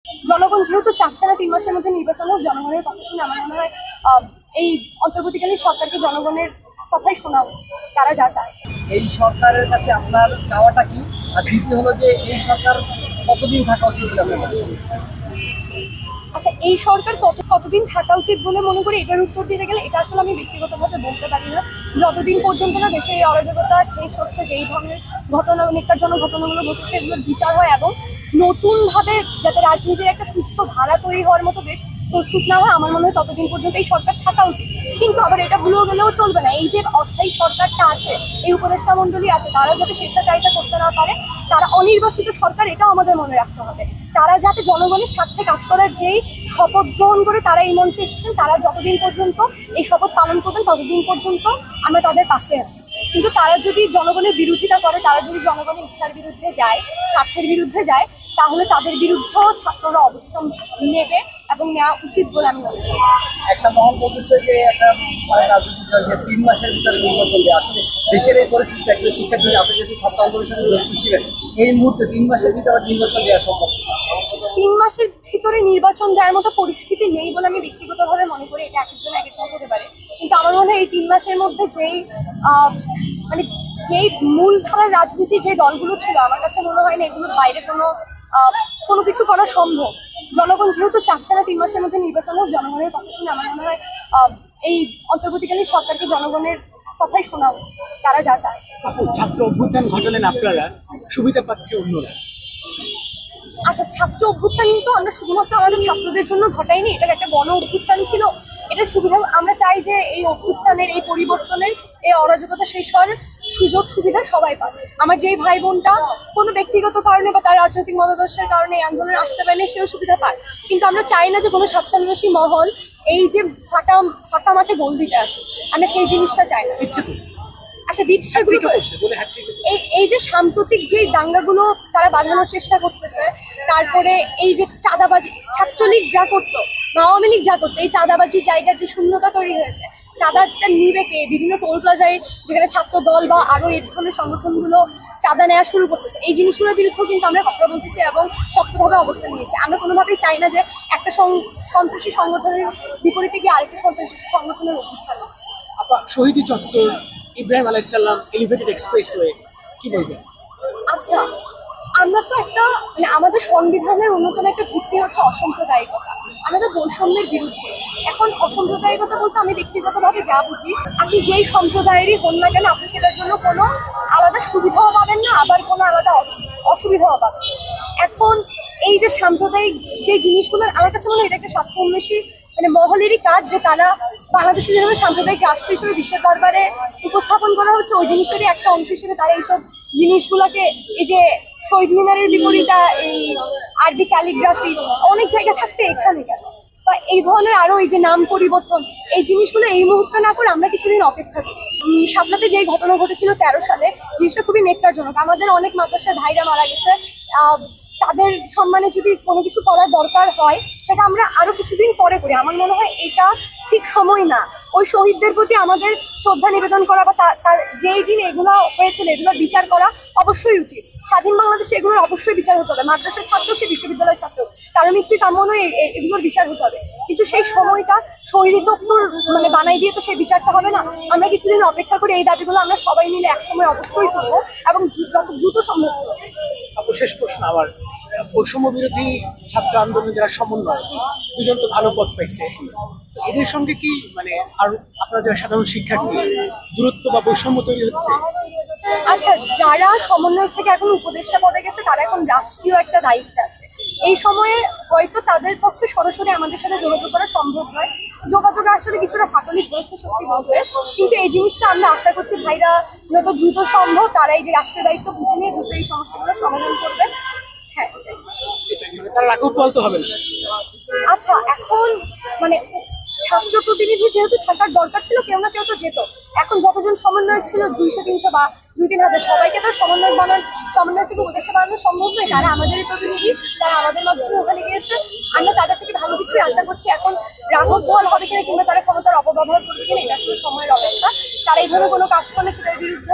জনগণ যেহেতু চাচ্ছে না 3 মাসের মধ্যে নির্বাচন হোক, জনগণের কথা শুনে আমার মনে হয় এই অন্তর্বর্তীকালীন সরকারকে জনগণের কথাই শোনা উচিত, তারা যা চায়। এই সরকারের কাছে আপনার চাওয়াটা কি, আর দ্বিতীয় হলো যে এই সরকার কতদিন থাকা উচিত বলে আপনার কাছে? আচ্ছা, এই সরকার কতদিন থাকা উচিত বলে মনে করি, এটার উত্তর দিতে গেলে এটা আসলে আমি ব্যক্তিগতভাবে বলতে পারি না। যতদিন পর্যন্ত না দেশে এই অরাজকতা শেষ হচ্ছে, যে এই ধরনের ঘটনা, নিকারজনক ঘটনাগুলো ঘটেছে, এগুলোর বিচার হয় এবং নতুনভাবে যাতে রাজনীতির একটা সুস্থ ধারা তৈরি হওয়ার মতো দেশ প্রস্তুত না হয়, আমার মনে হয় ততদিন পর্যন্ত এই সরকার থাকা উচিত। কিন্তু আবার এটা ভুলেও গেলেও চলবে না, এই যে অস্থায়ী সরকারটা আছে, এই উপদেষ্টা মণ্ডলী আছে, তারা যাতে স্বেচ্ছাচারিতা করতে না পারে, তারা অনির্বাচিত সরকার, এটাও আমাদের মনে রাখতে হবে। তারা যাতে জনগণের স্বার্থে কাজ করার যেই শপথ গ্রহণ করে তারা এই মঞ্চে এসেছেন, তারা যতদিন পর্যন্ত এই শপথ পালন করবেন ততদিন পর্যন্ত আমরা তাদের পাশে আছি। কিন্তু তারা যদি জনগণের বিরোধিতা করে, তারা যদি জনগণের ইচ্ছার বিরুদ্ধে যায়, স্বার্থের বিরুদ্ধে যায়, তাহলে তাদের বিরুদ্ধেও ছাত্ররা অবস্থান নেবে এবং নেওয়া উচিত বলে আমি মনে করি। একটা মহল বলতেছে যে একটা রাজনৈতিক দল যে 3 মাসের ভিতরে নির্বাচন দেওয়া, আসলে দেশের এই পরিস্থিতি একজন শিক্ষার্থী আপনি যেহেতু ছাত্র আন্দোলনের সাথে জড়িত ছিলেন, এই মুহূর্তে 3 মাসের ভিতরে নির্বাচন দেওয়া সম্ভব? 3 মাসের ভিতরে নির্বাচন দেওয়ার মতো পরিস্থিতি নেই বলে আমি ব্যক্তিগতভাবে মনে করি। এটা এক একজন এক এক মত হতে পারে, কিন্তু আমার মনে হয় এই 3 মাসের মধ্যে মানে যেই মূলধারার রাজনীতির যে দলগুলো ছিল, আমার কাছে মনে হয় না এগুলোর বাইরে কোনো কিছু করা সম্ভব। জনগণ যেহেতু চাচ্ছে না 3 মাসের মধ্যে নির্বাচন হোক, জনগণের কথা শুনে আমার মনে হয় এই অন্তর্বর্তীকালীন সরকারকে জনগণের কথাই শোনা উচিত, তারা যা চায়। ছাত্র অভ্যুত্থান ঘটালেন আপনারা, সুবিধা পাচ্ছে অন্যরা। আচ্ছা, ছাত্র অভ্যুত্থান কিন্তু আমরা শুধুমাত্র আমাদের ছাত্রদের জন্য ঘটাইনি, এটা একটা গণ অভ্যুত্থান ছিল। এটা সুবিধা, আমরা চাই যে এই অভ্যুত্থানের, এই পরিবর্তনের, এই অরাজকতা শেষ হওয়ার সুযোগ সুবিধা সবাই পাবে। আমার যেই ভাই বোনটা কোনো ব্যক্তিগত কারণে বা তার রাজনৈতিক মতাদর্শের কারণে এই আন্দোলনে আসতে পারে না, সেও সুবিধা পায়। কিন্তু আমরা চাই না যে কোনো স্বার্থান্বেষী মহল এই যে ফাঁকা মাঠে গোল দিতে আসে, আমরা সেই জিনিসটা চাই না। আচ্ছা, দিচ্ছে সেগুলো এই যে সাম্প্রতিক যে দাঙ্গাগুলো তারা বাঁধানোর চেষ্টা করতেছে, তারপরে এই যে চাঁদাবাজি, ছাত্রলীগ যা করতো, আওয়ামী লীগ যা করতো, এই চাঁদাবাজির জায়গার যে শূন্যতা তৈরি হয়েছে, চাঁদাটা নিবে কে? বিভিন্ন টোল প্লাজায় যেখানে ছাত্র দল বা আরো এই ধরনের সংগঠনগুলো চাঁদা নেওয়া শুরু করতেছে, এই জিনিসগুলোর বিরুদ্ধেও কিন্তু আমরা কথা বলতেছি এবং শক্তভাবে অবস্থান নিয়েছি। আমরা কোনোভাবেই চাই না যে একটা সন্ত্রাসী সংগঠনের বিপরীতে গিয়ে আরেকটা সন্ত্রাসী সংগঠনের অভ্যুত্থান। শহীদ চত্বর, ইব্রাহিম আলাইসাল্লাম, এলিভেটেড এক্সপ্রেসওয়ে, কি বলবেন? আচ্ছা, আমরা তো মানে আমাদের সংবিধানের অন্যতম একটা ভিত্তি হচ্ছে অসাম্প্রদায়িকতা। আমরা তো বৈষম্যের বিরুদ্ধে। এখন অসাম্প্রদায়িকতা বলতে আমি ব্যক্তিগতভাবে যা বুঝি, আপনি যেই সম্প্রদায়েরই হন না কেন, আপনি সেটার জন্য কোনো আলাদা সুবিধাও পাবেন না, আবার কোনো আলাদা অসুবিধাও পাবেন। এখন এই যে সাম্প্রদায়িক যে জিনিসগুলো, আমার কাছে মনে হয় এটা একটা স্বার্থান্বেষী মানে মহলেরই কাজ, যে তারা বাংলাদেশকে যেভাবে সাম্প্রদায়িক রাষ্ট্র হিসেবে বিশ্বের দরবারে উপস্থাপন করা হচ্ছে, ওই জিনিসেরই একটা অংশ হিসেবে তারা এইসব জিনিসগুলোকে, এই যে শহীদ মিনারের বিপরীতে এই আরবি ক্যালিগ্রাফি অনেক জায়গা থাকতে এখানে কেন, বা এই ধরনের আরো এই যে নাম পরিবর্তন, এই জিনিসগুলো এই মুহূর্তে না করে আমরা কিছুদিন অপেক্ষা করি। শাপলাতে যে ঘটনা ঘটেছিল 13 সালে, জিনিসটা খুবই নেককারজনক। আমাদের অনেক মাদ্রাসার ভাইরা মারা গেছে, তাদের সম্মানে যদি কোনো কিছু করার দরকার হয়, সেটা আমরা আরো কিছুদিন পরে করি। আমার মনে হয় এটা ঠিক সময় না। ওই শহীদদের প্রতি আমাদের শ্রদ্ধা নিবেদন করা বা যেই দিন এগুলো হয়েছিল এগুলোর বিচার করা অবশ্যই উচিত। স্বাধীন বাংলাদেশে এগুলোর অবশ্যই বিচার হতে হবে। মাদ্রাসার ছাত্র হচ্ছে বিশ্ববিদ্যালয়ের ছাত্র, কারো মৃত্যু কাম্য নয়, এগুলোর বিচার হতে হবে। কিন্তু সেই সময়টা শহীদ চত্বর মানে বানাই দিয়ে তো সেই বিচারটা হবে না। আমরা কিছুদিন অপেক্ষা করে এই দাবিগুলো আমরা সবাই মিলে একসময় অবশ্যই তুলবো এবং যত দ্রুত সম্ভব। শেষ প্রশ্ন আবার, বৈষম্য বিরোধী ছাত্র আন্দোলনে যারা সমন্বয়, দুজন তো ভালো পদ পাইছে, এদের সঙ্গে কি মানে আর আপনারা যারা সাধারণ শিক্ষার্থী দূরত্ব বা বৈষম্য তৈরি হচ্ছে? আচ্ছা, যারা সমন্বয় থেকে এখন উপদেষ্টা পদে গেছে, তারা এখন রাষ্ট্রীয় একটা দায়িত্ব আছে। এই সময়ে হয়তো তাদের পক্ষে সরাসরি আমাদের সাথে যোগাযোগ করা সম্ভব নয়, যোগাযোগে আসলে কিছুটা ফাটলি হয়েছে সত্যি বলতে। কিন্তু এই জিনিসটা আমরা আশা করছি ভাইরা যত দ্রুত সম্ভব তারা এই যে রাষ্ট্রীয় দায়িত্ব বুঝে নিয়ে দ্রুত এই সমস্যাগুলো সমাধান করবে। হ্যাঁ, তার রাঘব বলতে হবে না। আচ্ছা, এখন মানে ছাত্র প্রতিনিধি যেহেতু থাকার দরকার ছিল, কেউ না কেউ তো যেত। এখন যতজন সমন্বয়ক ছিল 200-300 বা 2-3 হাজার, সবাইকে তো সমন্বয় থেকে উপদেষ্টা বানানো সম্ভব নয়। তারা আমাদের প্রতিনিধি, তারা আমাদের মাধ্যমে ওখানে গিয়েছে। আমরা তাদের থেকে ভালো কিছুই আশা করছি। এখন রাঘব বল হবে কিনা কিংবা তারা ক্ষমতার অপব্যবহার করবে কিনা, এটা আসলে সময়ের অপেক্ষা। তারা এই ধরনের কোনো কাজ করলে সেটার বিরুদ্ধে